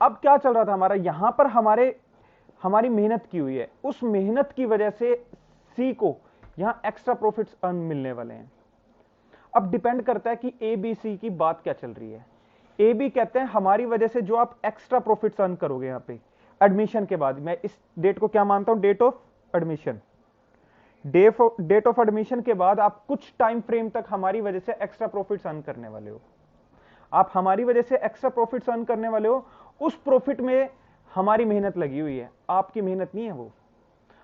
अब क्या चल रहा था हमारा, यहां पर हमारी मेहनत की हुई है, उस मेहनत की वजह से सी को यहां एक्स्ट्रा प्रॉफिट्स अर्न मिलने वाले हैं। अब डिपेंड करता है कि ए बी सी की बात क्या चल रही है। ए बी कहते हैं हमारी वजह से जो आप एक्स्ट्रा प्रॉफिट्स अर्न करोगे यहां पे एडमिशन के बाद, मैं इस डेट को क्या मानता हूं, date of admission, date of admission के बाद आप कुछ टाइम फ्रेम तक हमारी वजह से एक्स्ट्रा प्रॉफिट्स अर्न करने वाले हो। आप हमारी वजह से एक्स्ट्रा प्रॉफिट्स अर्न करने वाले हो, उस प्रॉफिट में हमारी मेहनत लगी हुई है, आपकी मेहनत नहीं है वो।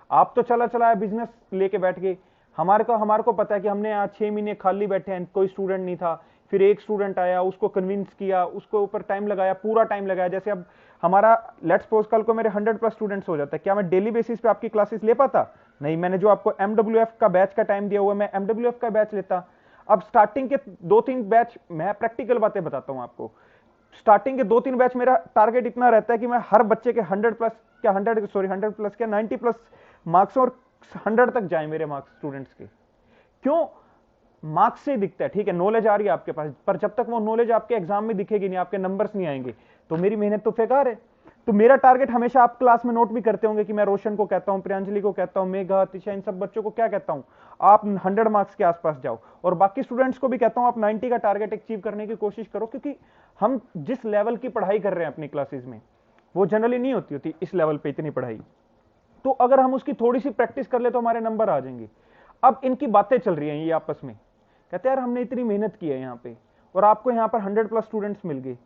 आप तो चला चलाया बिजनेस लेके बैठ गए, हमारे को पता है कि हमने आज 6 महीने खाली बैठे हैं, कोई स्टूडेंट नहीं था, फिर एक स्टूडेंट आया, उसको कन्विंस किया, उसको ऊपर टाइम लगाया, पूरा टाइम लगाया। जैसे अब हमारा लेट्स सपोज कल को मेरे 100+ स्टूडेंट्स हो जाता है, क्या मैं डेली बेसिस पे आपकी क्लासेस ले पाता? नहीं, मैंने जो आपको MWF का बैच का टाइम दिया हुआ, मैं MWF का बैच लेता। अब स्टार्टिंग के 2-3 बैच, मैं प्रैक्टिकल बातें बताता हूं आपको, स्टार्टिंग के 2-3 बैच मेरा टारगेट इतना रहता है कि मैं हर बच्चे के 100+ क्या 100+ क्या 90+ मार्क्स और 100 तक जाए मेरे मार्क्स स्टूडेंट्स के। क्यों? मार्क्स से दिखता है, ठीक है, नॉलेज आ रही है आपके पास, पर जब तक वो नॉलेज आपके एग्जाम में दिखेगी नहीं, आपके नंबर्स नहीं आएंगे, तो मेरी मेहनत तो बेकार है। तो मेरा टारगेट हमेशा, आप क्लास में नोट भी करते होंगे कि मैं रोशन को कहता हूं, प्रियांजलि को कहता हूं, मेघा, तिशा, इन सब बच्चों को क्या कहता हूं, आप 100 मार्क्स के आसपास जाओ, और बाकी स्टूडेंट्स को भी कहता हूं आप 90 का टारगेट अचीव करने की कोशिश करो, क्योंकि हम जिस लेवल की पढ़ाई कर रहे हैं अपनी क्लासेस में, वो जनरली नहीं होती इस लेवल पे इतनी पढ़ाई। तो अगर हम उसकी थोड़ी सी प्रैक्टिस कर ले तो हमारे नंबर आ जाएंगे। अब इनकी बातें चल रही हैं ये आपस में, कहते हैं यार हमने इतनी मेहनत की है यहाँ पे, और आपको यहाँ पर 100+ स्टूडेंट्स मिल गए।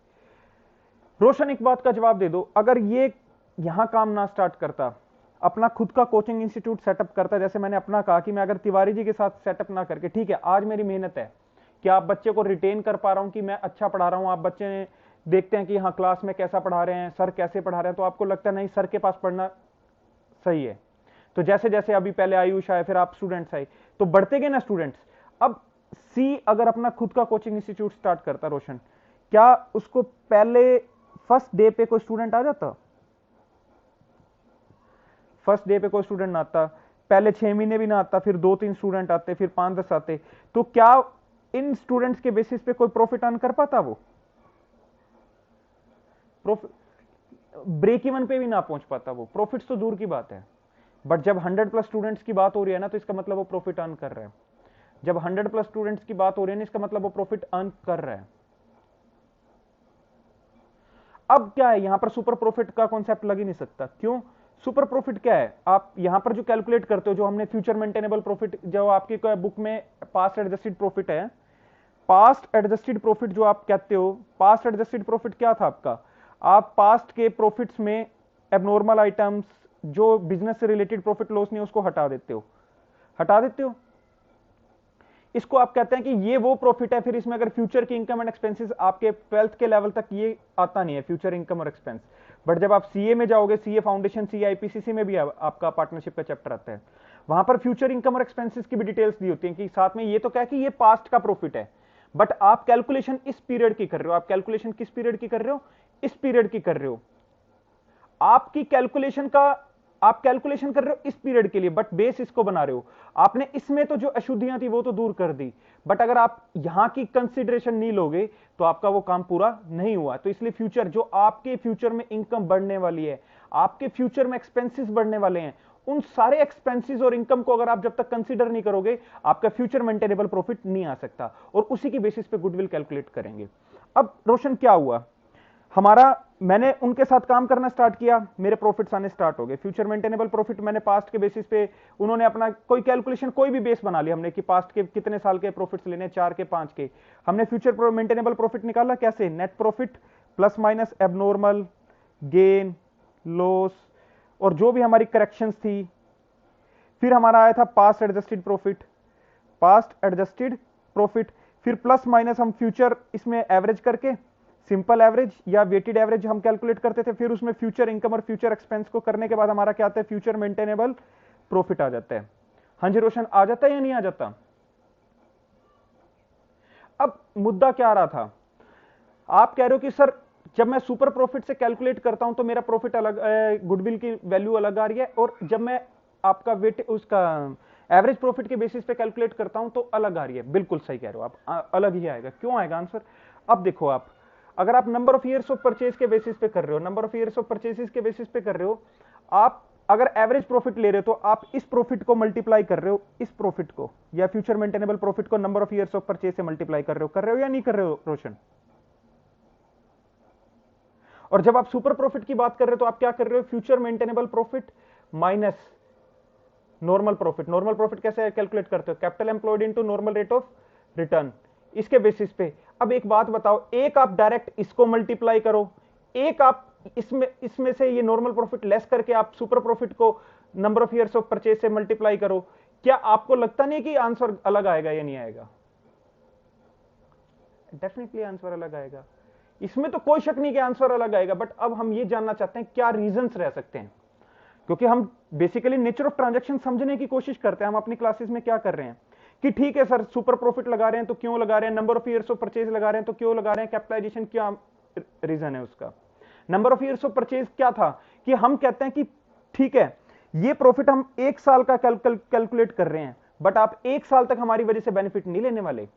रोशन एक बात का जवाब दे दो, अगर ये यहां काम ना स्टार्ट करता, अपना खुद का कोचिंग इंस्टीट्यूट सेटअप करता, जैसे मैंने अपना कहा कि मैं अगर तिवारी जी के साथ सेटअप ना करके, ठीक है आज मेरी मेहनत है कि आप बच्चे को रिटेन कर पा रहा हूं, कि मैं अच्छा पढ़ा रहा हूं, आप बच्चे देखते हैं कि हाँ क्लास में कैसा पढ़ा रहे हैं, सर कैसे पढ़ा रहे हैं, तो आपको लगता है नहीं सर के पास पढ़ना सही है। तो जैसे जैसे अभी पहले आयुष आए, फिर आप स्टूडेंट्स आए, तो बढ़ते गए ना स्टूडेंट्स। अब सी अगर अपना खुद का कोचिंग इंस्टीट्यूट स्टार्ट करता रोशन, क्या उसको पहले फर्स्ट डे पे कोई स्टूडेंट आ जाता? फर्स्ट डे पे कोई स्टूडेंट ना आता, पहले 6 महीने भी ना आता, फिर 2-3 स्टूडेंट आते, फिर 5-10 आते, तो क्या इन स्टूडेंट्स के बेसिस पे कोई प्रॉफिट अर्न कर पाता? वो प्रॉफिट ब्रेक इवन पे भी ना पहुंच पाता, वो प्रॉफिट्स तो दूर की बात है। बट जब 100+ स्टूडेंट्स की बात हो रही है ना, तो इसका मतलब वो प्रॉफिट अर्न कर रहा है। जब 100+ स्टूडेंट्स की बात हो रही है ना, इसका मतलब वो प्रॉफिट अर्न कर रहा है। अब क्या है, यहां पर सुपर प्रॉफिट का कॉन्सेप्ट लग ही नहीं सकता। क्यों? सुपर प्रॉफिट क्या है, आप यहां पर जो कैलकुलेट करते हो, जो हमने फ्यूचर मेंटेनेबल प्रॉफिट, जो आपकी बुक में पास्ट एडजस्टेड प्रॉफिट है, पास्ट एडजस्टेड प्रॉफिट जो आप कहते हो, पास्ट एडजस्टेड प्रॉफिट क्या था आपका? आप पास्ट के प्रॉफिट्स में एबनॉर्मल आइटम्स, जो बिजनेस से रिलेटेड प्रॉफिट लॉस नहीं, उसको हटा देते हो, हटा देते हो। इसको आप कहते हैं कि ये वो प्रॉफिट है, फिर इसमें अगर फ्यूचर की इनकम एंड एक्सपेंसेस आपके 12th के लेवल तक ये आता नहीं है, फ्यूचर इनकम और एक्सपेंस। बट जब आप सीए में जाओगे, सीए फाउंडेशन, सीए आईपीसीसी में भी आपका पार्टनरशिप का चैप्टर आता है, वहां पर फ्यूचर इनकम और एक्सपेंसेस की भी डिटेल्स दी होती हैं, कि साथ में ये तो क्या है कि ये पास्ट का प्रॉफिट है, बट आप कैलकुलेशन इस पीरियड की कर रहे हो। आप कैलकुलेशन किस पीरियड की कर रहे हो? इस पीरियड की कर रहे हो। आपकी कैलकुलेशन का, आप कैलकुलेशन कर रहे हो इस पीरियड के लिए, बट बेस इसको बना रहे हो। आपने इसमें तो जो अशुद्धियां थी वो तो दूर कर दी, बट अगर आप यहां की कंसीडरेशन नहीं लोगे तो आपका वो काम पूरा नहीं हुआ। तो इसलिए फ्यूचर, जो आपके फ्यूचर में इनकम बढ़ने वाली है, आपके फ्यूचर में एक्सपेंसेस बढ़ने वाले हैं, उन सारे एक्सपेंसेस और इनकम को अगर आप जब तक कंसीडर नहीं करोगे, आपका फ्यूचर मेंटेनेबल प्रॉफिट नहीं आ सकता, और उसी की बेसिस पे गुडविल कैलकुलेट करेंगे। अब रोशन क्या हुआ हमारा, मैंने उनके साथ काम करना स्टार्ट किया, मेरे प्रॉफिट्स आने स्टार्ट हो गए। फ्यूचर मेंटेनेबल प्रॉफिट मैंने पास्ट के बेसिस पे, उन्होंने अपना कोई कैलकुलेशन, कोई भी बेस बना लिया हमने कि पास्ट के कितने साल के प्रॉफिट्स लेने, 4 के 5 के, हमने फ्यूचर मेंटेनेबल प्रॉफिट निकाला कैसे, net profit plus minus abnormal gain loss, और जो भी हमारी करेक्शंस थी। फिर हमारा आया था past adjusted profit, past adjusted profit, फिर प्लस माइनस हम फ्यूचर इसमें एवरेज करके, सिंपल एवरेज या वेटेड एवरेज हम कैलकुलेट करते थे, फिर उसमें फ्यूचर इनकम और फ्यूचर एक्सपेंस को करने के बाद हमारा क्या आता है, फ्यूचर मेंटेनेबल प्रॉफिट आ जाता है। हाँ जी रोशन, आ जाता है या नहीं आ जाता? अब मुद्दा क्या आ रहा था, आप कह रहे हो कि सर जब मैं सुपर प्रॉफिट से कैलकुलेट करता हूं तो मेरा प्रॉफिट अलग, गुडविल की वैल्यू अलग आ रही है, और जब मैं आपका वेट उसका एवरेज प्रॉफिट के बेसिस पे कैलकुलेट करता हूं तो अलग आ रही है। बिल्कुल सही कह रहे हो आप, अलग ही आएगा। क्यों आएगा आंसर? अब देखो आप, अगर आप number of years of purchase के बेसिस पे कर रहे हो, number of years of purchases के बेसिस पे कर रहे हो, आप अगर एवरेज प्रॉफिट ले रहे हो तो आप इस प्रॉफिट को मल्टीप्लाई कर रहे हो इस प्रॉफिट को, या फ्यूचर मेंटेनेबल प्रॉफिट को number of years of purchase से मल्टीप्लाई कर रहे हो या नहीं कर रहे हो रोशन? और जब आप सुपर प्रॉफिट की बात कर रहे हो तो आप क्या कर रहे हो? Future maintainable profit minus normal profit. Normal profit कैसे कैलकुलेट करते हो? Capital employed into normal rate of return, इसके बेसिस पे। अब एक बात बताओ, एक आप डायरेक्ट इसको मल्टीप्लाई करो, एक आप इसमें से ये नॉर्मल प्रॉफिट लेस करके आप सुपर प्रॉफिट को number of years of purchase से मल्टीप्लाई करो, क्या आपको लगता नहीं कि आंसर अलग आएगा या नहीं आएगा? डेफिनेटली आंसर अलग आएगा, इसमें तो कोई शक नहीं कि आंसर अलग आएगा। बट अब हम ये जानना चाहते हैं क्या रीजंस रह सकते हैं, क्योंकि हम बेसिकली नेचर ऑफ ट्रांजैक्शन समझने की कोशिश करते हैं। हम अपनी क्लासेस में क्या कर रहे हैं कि ठीक है सर, सुपर प्रॉफिट लगा रहे हैं तो क्यों लगा रहे हैं, number of years of purchase लगा रहे हैं तो क्यों लगा रहे हैं, कैपिटलाइजेशन क्या रीजन है उसका। Number of years of purchase क्या था कि हम कहते हैं कि ठीक है, ये प्रॉफिट हम एक साल का कैलकुलेट कर रहे हैं, बट आप एक साल तक हमारी वजह से बेनिफिट नहीं लेने वाले।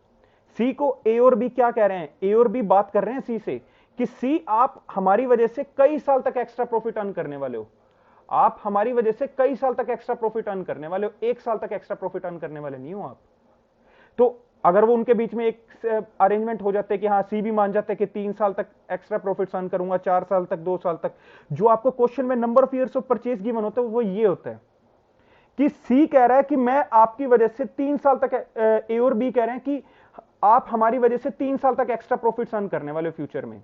सी को ए और बी क्या कह रहे हैं? ए और बी बात कर रहे हैं सी से कि सी आप हमारी वजह से कई साल तक एक्स्ट्रा प्रॉफिट अर्न करने वाले हो, आप हमारी वजह से कई साल तक एक्स्ट्रा प्रॉफिट अर्न करने वाले हो, एक साल तक एक्स्ट्रा प्रॉफिट अर्न करने वाले नहीं हो आप। तो अगर वो उनके बीच में एक अरेंजमेंट हो जाते कि हाँ, सी भी मान जाते कि 3 साल तक एक्स्ट्रा प्रॉफिट अर्न करूंगा, 4 साल तक, 2 साल तक, जो आपको क्वेश्चन में number of years of purchase given होता है वो ये होता है कि सी कह रहा है कि मैं आपकी वजह से 3 साल तक, ए और बी कह रहे हैं कि आप हमारी वजह से 3 साल तक एक्स्ट्रा प्रॉफिट अर्न करने वाले हो, फ्यूचर में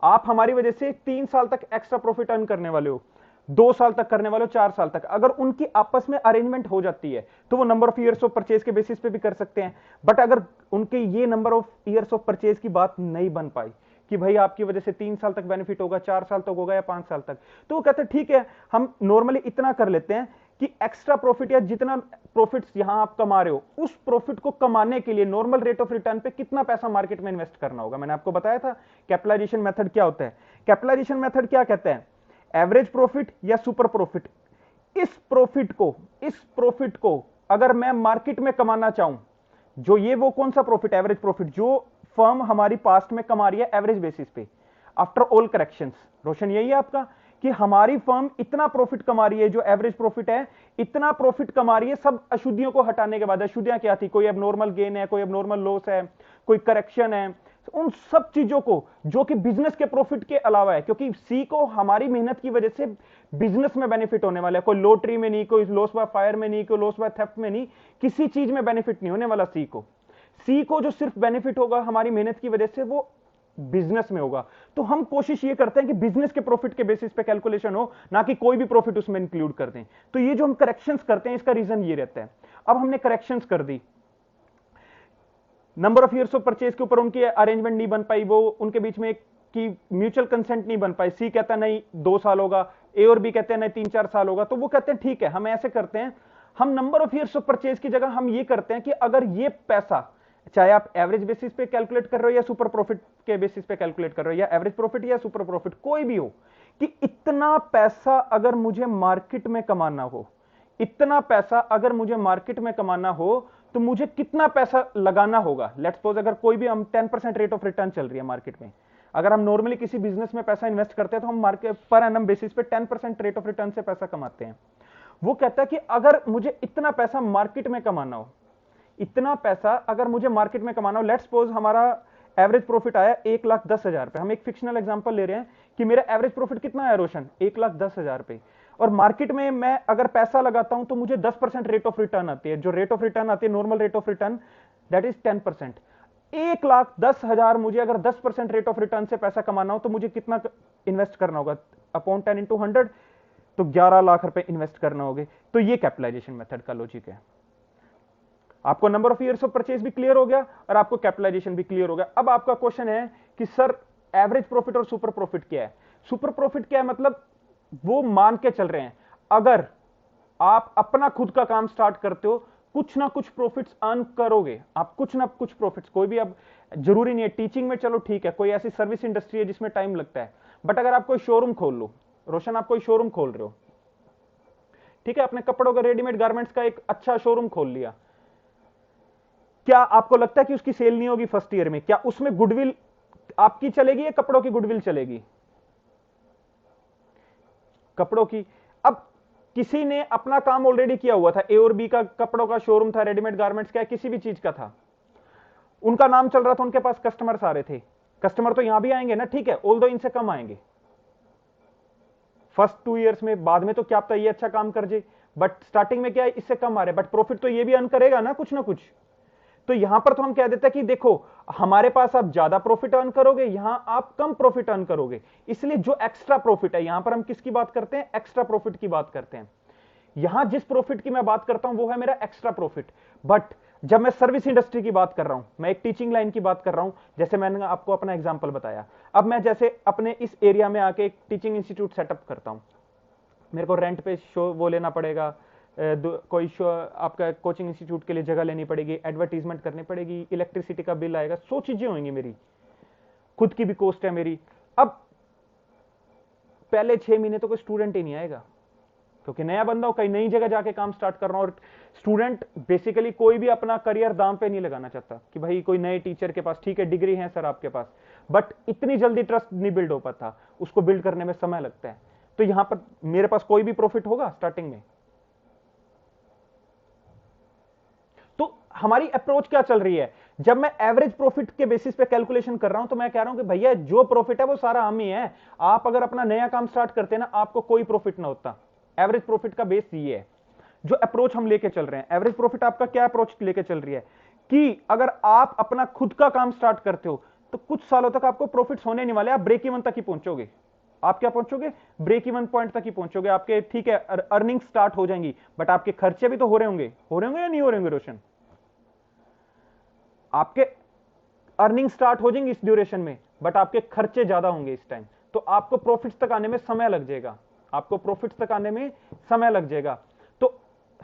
आप हमारी वजह से 3 साल तक एक्स्ट्रा प्रॉफिट अर्न करने वाले हो, 2 साल तक करने वाले हो, 4 साल तक। अगर उनकी आपस में अरेंजमेंट हो जाती है तो वो number of years of purchase के बेसिस पे भी कर सकते हैं। बट अगर उनके ये number of years of purchase की बात नहीं बन पाई कि भाई आपकी वजह से 3 साल तक बेनिफिट होगा, 4 साल तक होगा या 5 साल तक, तो वो कहते हैं ठीक है, हम नॉर्मली इतना कर लेते हैं कि एक्स्ट्रा प्रॉफिट या जितना प्रॉफिट्स यहां आप कमा रहे हो, उस प्रॉफिट को कमाने के लिए नॉर्मल रेट ऑफ रिटर्न पे कितना पैसा मार्केट में इन्वेस्ट करना होगा। मैंने आपको बताया था कैपिटलाइजेशन मेथड क्या होता है। कैपिटलाइजेशन मेथड क्या कहता है? एवरेज प्रॉफिट या सुपर प्रॉफिट, इस प्रॉफिट को अगर मैं मार्केट में कमाना चाहूं, जो ये वो कौन सा प्रॉफिट, एवरेज प्रॉफिट, जो फर्म हमारी पास्ट में कमा रही है एवरेज बेसिस पे आफ्टर ऑल करेक्शंस। रोशन यही है आपका कि हमारी फर्म इतना प्रॉफिट कमा रही है, जो एवरेज प्रॉफिट है इतना प्रॉफिट कमा रही है सब अशुद्धियों को हटाने के बाद। अशुद्धियां क्या थी? कोई एबनॉर्मल गेन है, कोई एबनॉर्मल लॉस है, कोई करेक्शन है, उन सब चीजों को जो कि बिजनेस के प्रॉफिट के अलावा है, क्योंकि सी को हमारी मेहनत की वजह से बिजनेस में बेनिफिट होने वाला है, कोई लॉटरी में नहीं, कोई लॉस बाय फायर में नहीं, कोई लॉस बाय थेफ्ट में नहीं, किसी चीज में बेनिफिट नहीं होने वाला सी को जो सिर्फ बेनिफिट होगा हमारी मेहनत की वजह से वो बिजनेस में होगा। तो हम कोशिश ये करते हैं कि बिजनेस के प्रॉफिट के बेसिस पे कैलकुलेशन हो, ना कि कोई भी प्रॉफिट उसमें इंक्लूड कर दें। तो ये जो हम करेक्शंस करते हैं इसका रीजन ये रहता है। अब हमने करेक्शंस कर दी, number of years of purchase के ऊपर उनकी अरेंजमेंट नहीं बन पाई, वो उनके बीच में की म्यूचुअल कंसेंट नहीं बन पाई। सी कहता नहीं 2 साल होगा, ए और बी कहते हैं नहीं 3-4 साल होगा। तो वो कहते हैं ठीक है, हम ऐसे करते हैं, हम number of years of purchase की जगह हम ये करते हैं कि अगर ये पैसा, चाहे आप एवरेज बेसिस पे कैलकुलेट कर रहे हो या सुपर प्रॉफिट के बेसिस पे कैलकुलेट कर रहे हो, या एवरेज प्रॉफिट या सुपर प्रॉफिट कोई भी हो, कि इतना पैसा अगर मुझे मार्केट में कमाना हो, इतना पैसा अगर मुझे मार्केट में कमाना हो तो मुझे कितना पैसा लगाना होगा। लेट्स सपोज अगर कोई भी हम 10% रेट ऑफ रिटर्न चल रही है मार्केट में, अगर हम नॉर्मली किसी बिजनेस में पैसा इन्वेस्ट करते हैं तो हम मार्केट पर एनम बेसिस पे 10% रेट ऑफ रिटर्न से पैसा कमाते हैं। वो कहता है कि अगर मुझे इतना पैसा मार्केट में कमाना हो, इतना पैसा अगर मुझे मार्केट में कमाना हो, लेट्स सपोज हमारा एवरेज प्रॉफिट आया 1,10,000 पे, हम एक फिक्शनल एग्जांपल ले रहे हैं कि मेरा एवरेज प्रॉफिट कितना आया रोशन, 1,10,000 पे, और मार्केट में मैं अगर पैसा लगाता हूं तो मुझे 10% रेट ऑफ रिटर्न आती है। जो रेट ऑफ रिटर्न आती है normal rate of return, that is 10%। 1,10,000 मुझे अगर 10% रेट ऑफ रिटर्न से पैसा कमाना हो तो मुझे कितना इन्वेस्ट करना होगा, अपॉन 10 into 100, तो 11 लाख रुपए इन्वेस्ट करना होगा। तो ये कैपिटलाइजेशन मेथड का लॉजिक है। आपको number of years of purchase भी क्लियर हो गया और आपको कैपिटलाइजेशन भी क्लियर हो गया। अब आपका क्वेश्चन है कि सर एवरेज प्रॉफिट और सुपर प्रॉफिट क्या है? सुपर प्रॉफिट क्या है? मतलब वो मान के चल रहे हैं अगर आप अपना खुद का काम स्टार्ट करते हो, कुछ ना कुछ प्रॉफिट्स अर्न करोगे आप, कुछ ना कुछ प्रॉफिट्स। कोई भी, अब जरूरी नहीं है टीचिंग में, चलो ठीक है, कोई ऐसी सर्विस इंडस्ट्री है जिसमें टाइम लगता है, बट अगर आप कोई शोरूम खोल लो, रोशन आप कोई शोरूम खोल रहे हो, ठीक है, अपने कपड़ों का, रेडीमेड गारमेंट्स का एक अच्छा शोरूम खोल लिया, क्या आपको लगता है कि उसकी सेल नहीं होगी फर्स्ट ईयर में? क्या उसमें गुडविल आपकी चलेगी या कपड़ों की गुडविल चलेगी? कपड़ों की। अब किसी ने अपना काम ऑलरेडी किया हुआ था, ए और बी का कपड़ों का शोरूम था, रेडीमेड गारमेंट्स का, किसी भी चीज का था, उनका नाम चल रहा था, उनके पास कस्टमर्स आ रहे थे। कस्टमर तो यहां भी आएंगे ना, ठीक है, ऑल्दो इनसे कम आएंगे फर्स्ट 2 इयर्स में, बाद में तो क्या पता ये अच्छा काम कर जाए, बट स्टार्टिंग में क्या है, इससे कम आ रहे, बट प्रॉफिट तो ये भी अर्न करेगा ना कुछ ना कुछ। तो यहां पर तो हम कह देते हैं कि देखो, हमारे पास आप ज्यादा प्रॉफिट अर्न करोगे, यहां आप कम प्रॉफिट अर्न करोगे, इसलिए जो एक्स्ट्रा प्रॉफिट है, यहां पर हम किसकी बात करते हैं, एक्स्ट्रा प्रॉफिट की बात करते हैं। यहां जिस प्रॉफिट की मैं बात करता हूं वो है मेरा एक्स्ट्रा प्रॉफिट। बट जब मैं सर्विस इंडस्ट्री की बात कर रहा हूं, मैं एक टीचिंग लाइन की बात कर रहा हूं, जैसे मैंने आपको अपना एग्जांपल बताया, अब मैं जैसे अपने इस एरिया में आके एक टीचिंग इंस्टीट्यूट सेटअप करता हूं, मेरे को रेंट पे शो वो लेना पड़ेगा, कोई शो आपका कोचिंग इंस्टीट्यूट के लिए जगह लेनी पड़ेगी, एडवर्टीजमेंट करनी पड़ेगी, इलेक्ट्रिसिटी का बिल आएगा, 100 चीजें होंगी, मेरी खुद की भी कॉस्ट है मेरी। अब पहले 6 महीने तो कोई स्टूडेंट ही नहीं आएगा, क्योंकि नया बंदा हो, कहीं नई जगह जाके काम स्टार्ट कर रहा हूं, और स्टूडेंट बेसिकली कोई भी अपना करियर दांव पे नहीं लगाना चाहता कि भाई कोई नए टीचर के पास, ठीक है डिग्री है सर आपके पास, बट इतनी जल्दी ट्रस्ट नहीं बिल्ड हो पाता, उसको बिल्ड करने में समय लगता है। तो यहां पर मेरे पास कोई भी प्रॉफिट होगा स्टार्टिंग में। तो हमारी अप्रोच क्या चल रही है, जब मैं एवरेज प्रॉफिट के बेसिस पे कैलकुलेशन कर रहा हूं, तो मैं कह रहा हूं कि भैया जो प्रॉफिट है वो सारा हम ही है, आप अगर अपना नया काम स्टार्ट करते हैं ना, आपको कोई प्रॉफिट ना होता। एवरेज प्रॉफिट का बेस ये है, जो अप्रोच हम लेके चल रहे हैं। एवरेज प्रॉफिट आपका क्या अप्रोच लेके चल रही है कि अगर आप अपना खुद का काम स्टार्ट करते हो तो कुछ सालों तक आपको प्रॉफिट्स होने नहीं वाले, आप ब्रेक इवन तक ही पहुंचोगे। आप क्या पहुंचोगे, ब्रेक इवन पॉइंट तक ही पहुंचोगे, आपके ठीक है अर्निंग स्टार्ट हो जाएंगी, बट आपके खर्चे भी तो हो रहे होंगे, या नहीं हो रहे होंगे रोशन? आपके अर्निंग स्टार्ट हो जाएंगी इस ड्यूरेशन में, बट आपके खर्चे ज्यादा होंगे इस टाइम, तो आपको प्रॉफिट्स तक आने में समय लग जाएगा, आपको प्रॉफिट्स तक आने में समय लग जाएगा। तो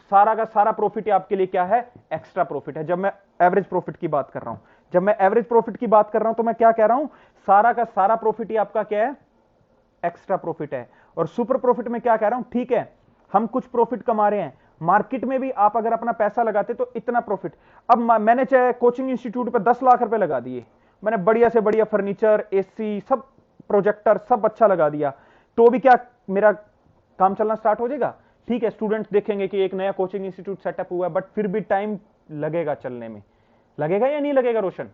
सारा का सारा प्रॉफिट आपके लिए क्या है, एक्स्ट्रा प्रॉफिट है। जब मैं एवरेज प्रॉफिट की बात कर रहा हूं, जब मैं एवरेज प्रॉफिट की बात कर रहा हूं, तो मैं क्या कह रहा हूं, सारा का सारा प्रॉफिट ही आपका क्या है, एक्स्ट्रा प्रॉफिट है। और सुपर प्रॉफिट में क्या कह रहा हूं, ठीक है हम कुछ प्रॉफिट कमा रहे हैं, मार्केट में भी आप अगर अपना पैसा लगाते तो इतना प्रॉफिट। अब मैंने चाहे कोचिंग इंस्टीट्यूट पे 10 लाख रुपए लगा दिए, मैंने बढ़िया से बढ़िया फर्नीचर, एसी, सब प्रोजेक्टर सब अच्छा लगा दिया, तो भी क्या मेरा काम चलना स्टार्ट हो जाएगा? ठीक है, स्टूडेंट्स देखेंगे कि एक नया कोचिंग इंस्टीट्यूट सेटअप हुआ है, बट फिर भी टाइम लगेगा चलने में, लगेगा या नहीं लगेगा रोशन?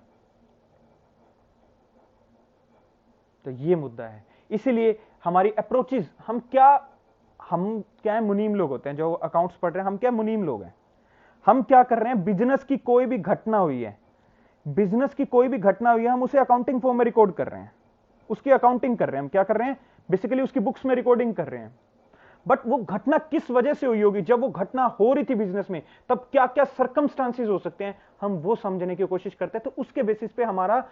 तो ये मुद्दा है। इसीलिए हमारी अप्रोचेस, हम क्या है, मुनीम लोग होते हैं जो अकाउंट्स पढ़ रहे हैं, हम क्या मुनीम लोग हैं। हम क्या कर रहे हैं, बिजनेस की कोई भी घटना हुई है, बिजनेस की कोई भी घटना हुई है, हम उसे अकाउंटिंग फॉर्म में रिकॉर्ड कर रहे हैं, उसकी अकाउंटिंग कर रहे हैं। हम क्या कर रहे हैं, बेसिकली उसकी बुक्स में रिकॉर्डिंग कर रहे हैं। बट वो घटना किस वजह से हुई होगी, जब वो घटना हो रही थी बिजनेस में, तब क्या क्या सर्कमस्टांसेस हो सकते हैं, हम वो समझने की कोशिश करते हैं। तो उसके बेसिस पे हमारा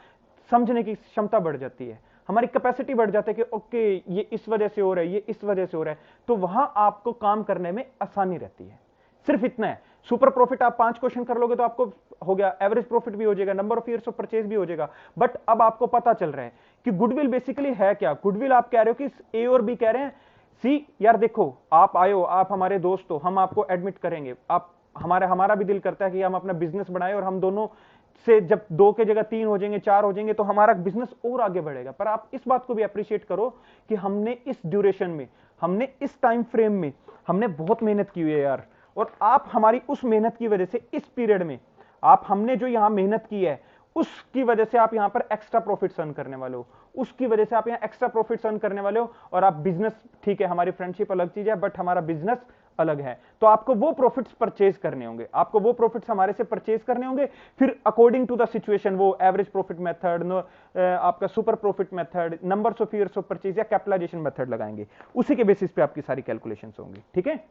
समझने की क्षमता बढ़ जाती है, हमारी कैपेसिटी बढ़ जाती है कि ओके ये इस वजह से हो रहा है, ये इस वजह से हो रहा है, तो वहां आपको काम करने में आसानी रहती है। सिर्फ इतना है। सुपर प्रॉफिट आप 5 क्वेश्चन कर लोगे तो आपको हो गया, एवरेज प्रॉफिट भी हो जाएगा, number of years of purchase भी हो जाएगा। बट अब आपको पता चल रहा है कि गुडविल बेसिकली है क्या। गुडविल आप कह रहे हो कि ए और बी कह रहे हैं सी यार देखो आप आए हो, आप हमारे दोस्त हो, हम आपको एडमिट करेंगे, आप हमारा भी दिल करता है कि हम अपना बिजनेस बढ़ाएं, और हम दोनों से जब 2 के जगह 3 हो जाएंगे, 4 हो जाएंगे, तो हमारा बिजनेस और आगे बढ़ेगा। पर आप इस बात को भी अप्रिशिएट करो कि हमने इस ड्यूरेशन में, हमने इस टाइम फ्रेम में, हमने बहुत मेहनत की हुई है यार, और आप हमारी उस मेहनत की वजह से इस पीरियड में, आप हमने जो यहां मेहनत की है उसकी वजह से आप यहां पर एक्स्ट्रा प्रॉफिट अर्न करने वाले हो, उसकी वजह से आप यहां एक्स्ट्रा प्रॉफिट अर्न करने वाले हो। और आप बिजनेस, ठीक है हमारी फ्रेंडशिप अलग चीज है, बट हमारा बिजनेस अलग है, तो आपको वो प्रॉफिट्स परचेज करने होंगे, आपको वो प्रॉफिट्स हमारे से परचेज करने होंगे। फिर अकॉर्डिंग टू द सिचुएशन वो एवरेज प्रॉफिट मेथड, आपका super profit method, numbers of years of purchase या कैपिटलाइजेशन मेथड लगाएंगे, उसी के बेसिस पे आपकी सारी कैलकुलेशंस होंगी। ठीक है,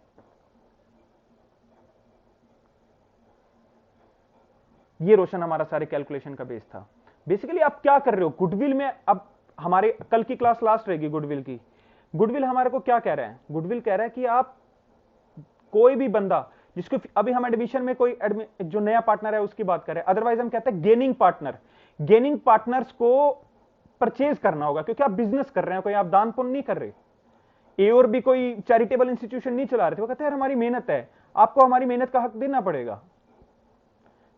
ये रोशन हमारा सारे कैलकुलेशन का बेस था। बेसिकली आप क्या कर रहे हो गुडविल में, अब हमारे कल की क्लास लास्ट रहेगी गुडविल की। गुडविल हमारे को क्या कह रहा है, गुडविल कह रहा है कि आप कोई भी बंदा जिसको अभी हम एडमिशन में कोई जो नया पार्टनर है उसकी बात कर रहे हैं, अदरवाइज हम कहते हैं गेनिंग पार्टनर। गेनिंग पार्टनर्स को परचेज करना होगा, क्योंकि आप बिजनेस कर रहे हैं, कोई आप दान पुण्य नहीं कर रहे। ए और बी कोई चैरिटेबल इंस्टीट्यूशन नहीं चला रहे थे, वो कहते हैं यार हमारी मेहनत है, आपको हमारी मेहनत का हक देना पड़ेगा।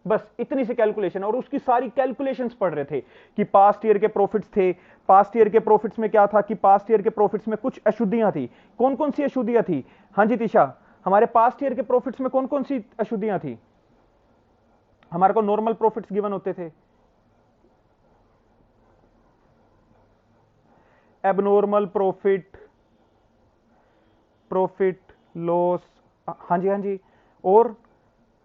बस इतनी सी कैलकुलेशन, और उसकी सारी कैलकुलेशंस पढ़ रहे थे कि पास्ट ईयर के प्रॉफिट्स थे, पास्ट ईयर के प्रॉफिट्स में क्या था कि पास्ट ईयर के प्रॉफिट्स में कुछ अशुद्धियां थी। कौन कौन सी अशुद्धियां थी? हाँ जी तिशा, हमारे पास्ट ईयर के प्रॉफिट्स में कौन कौन सी अशुद्धियां थी? हमारे को नॉर्मल प्रॉफिट्स गिवन होते थे, एबनॉर्मल प्रॉफिट, प्रॉफिट लॉस, हाँ जी हाँ जी, और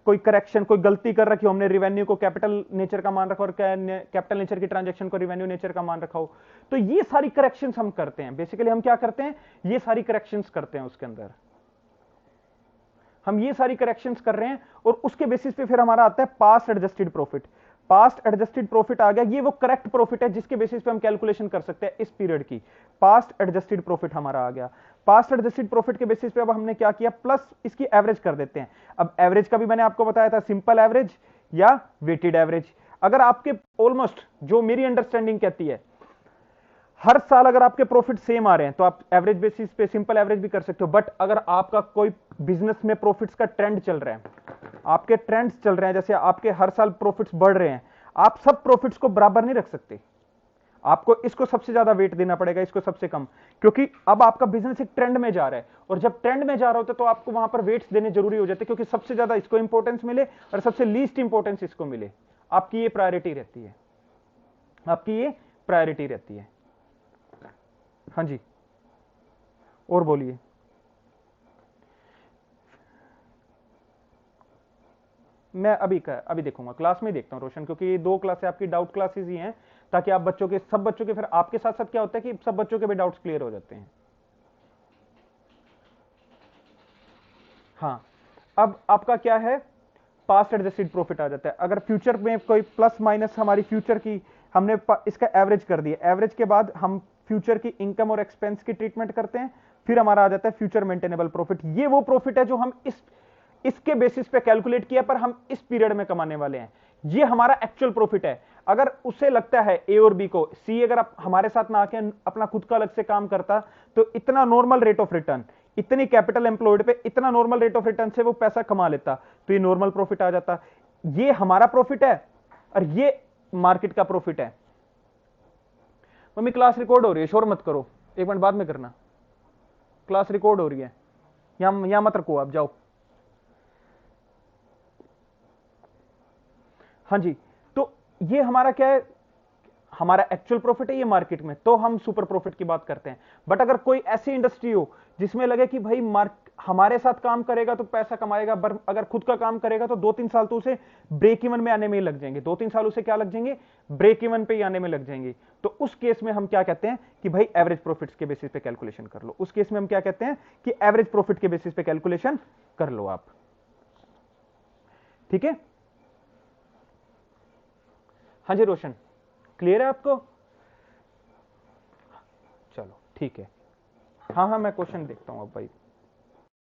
कोई करेक्शन, कोई गलती कर रखी हो हमने, रिवेन्यू को कैपिटल नेचर का मान रखा और कैपिटल नेचर की ट्रांजैक्शन को रिवेन्यू नेचर का मान रखा हो, तो ये सारी करेक्शंस हम करते हैं। बेसिकली हम क्या करते हैं, ये सारी करेक्शंस करते हैं, उसके अंदर हम ये सारी करेक्शंस कर रहे हैं, और उसके बेसिस पे फिर हमारा आता है past adjusted profit. Past adjusted profit आ गया, ये वो करेक्ट प्रॉफिट है जिसके बेसिस पे हम कैलकुलेशन कर सकते हैं इस पीरियड की। पास्ट एडजस्टेड प्रॉफिट हमारा आ गया। पास्ट एडजस्टेड प्रॉफिट के बेसिस पे अब हमने क्या किया, प्लस इसकी एवरेज कर देते हैं। अब एवरेज का भी मैंने आपको बताया था, सिंपल एवरेज या वेटेड एवरेज। अगर आपके ऑलमोस्ट, जो मेरी अंडरस्टैंडिंग कहती है, हर साल अगर आपके प्रॉफिट सेम आ रहे हैं तो आप एवरेज बेसिस पे सिंपल एवरेज भी कर सकते हो। बट अगर आपका कोई बिजनेस में प्रॉफिट्स का ट्रेंड चल रहा है, आपके ट्रेंड्स चल रहे हैं, जैसे आपके हर साल प्रॉफिट्स बढ़ रहे हैं, आप सब प्रॉफिट्स को बराबर नहीं रख सकते। आपको इसको सबसे ज्यादा वेट देना पड़ेगा, इसको सबसे कम, क्योंकि अब आपका बिजनेस एक ट्रेंड में जा रहा है, और जब ट्रेंड में जा रहा होता है तो आपको वहां पर वेट्स देने जरूरी हो जाते हैं, क्योंकि सबसे ज्यादा इसको इंपॉर्टेंस मिले और सबसे लीस्ट इंपॉर्टेंस इसको मिले। आपकी ये प्रायोरिटी रहती है, आपकी ये प्रायोरिटी रहती है। हाँ जी, और बोलिए। मैं अभी देखूंगा, क्लास में ही देखता हूं रोशन, क्योंकि ये 2 क्लासें आपकी डाउट क्लासेस ही हैं, ताकि आप बच्चों के, सब बच्चों के, फिर आपके साथ साथ क्या होता है कि सब बच्चों के भी डाउट्स क्लियर हो जाते हैं। हाँ, अब आपका क्या है, पास्ट एडजस्टेड प्रॉफिट आ जाता है। अगर फ्यूचर में कोई प्लस माइनस हमारी फ्यूचर की, हमने इसका एवरेज कर दिया, एवरेज के बाद हम फ्यूचर की इनकम और एक्सपेंस की ट्रीटमेंट करते हैं, फिर हमारा आ जाता है फ्यूचर मेंटेनेबल प्रॉफिट। ये वो प्रॉफिट है जो हम इसके बेसिस पे कैलकुलेट किया, पर हम इस पीरियड में कमाने वाले हैं। ये हमारा एक्चुअल प्रॉफिट है। अगर उसे लगता है ए और बी को, सी अगर आप हमारे साथ ना आके अपना खुद का अलग से काम करता, तो इतना नॉर्मल रेट ऑफ रिटर्न, इतनी कैपिटल एम्प्लॉयड पे इतना नॉर्मल रेट ऑफ रिटर्न से वो पैसा कमा लेता, तो ये नॉर्मल प्रॉफिट आ जाता। ये हमारा प्रॉफिट है और ये मार्केट का प्रॉफिट है। मम्मी क्लास रिकॉर्ड हो रही है, शोर मत करो, 1 मिनट बाद में करना, क्लास रिकॉर्ड हो रही है, यहां मत रखो, आप जाओ। हाँ जी, तो ये हमारा क्या है, हमारा एक्चुअल प्रॉफिट है ये मार्केट में, तो हम सुपर प्रॉफिट की बात करते हैं। बट अगर कोई ऐसी इंडस्ट्री हो जिसमें लगे कि भाई हमारे साथ काम करेगा तो पैसा कमाएगा, पर अगर खुद का काम करेगा तो 2-3 साल तो उसे ब्रेक इवन में आने में ही लग जाएंगे, 2-3 साल उसे क्या लग जाएंगे, ब्रेक इवन पे ही आने में लग जाएंगे। तो उस केस में हम क्या कहते हैं कि भाई एवरेज प्रॉफिट्स के बेसिस पे कैलकुलेशन कर लो। उस केस में हम क्या कहते हैं कि एवरेज प्रॉफिट के बेसिस पे कैलकुलेशन कर लो आप। ठीक है, हाँ जी रोशन, क्लियर है आपको? चलो ठीक है, हाँ हाँ मैं क्वेश्चन देखता हूँ अब भाई।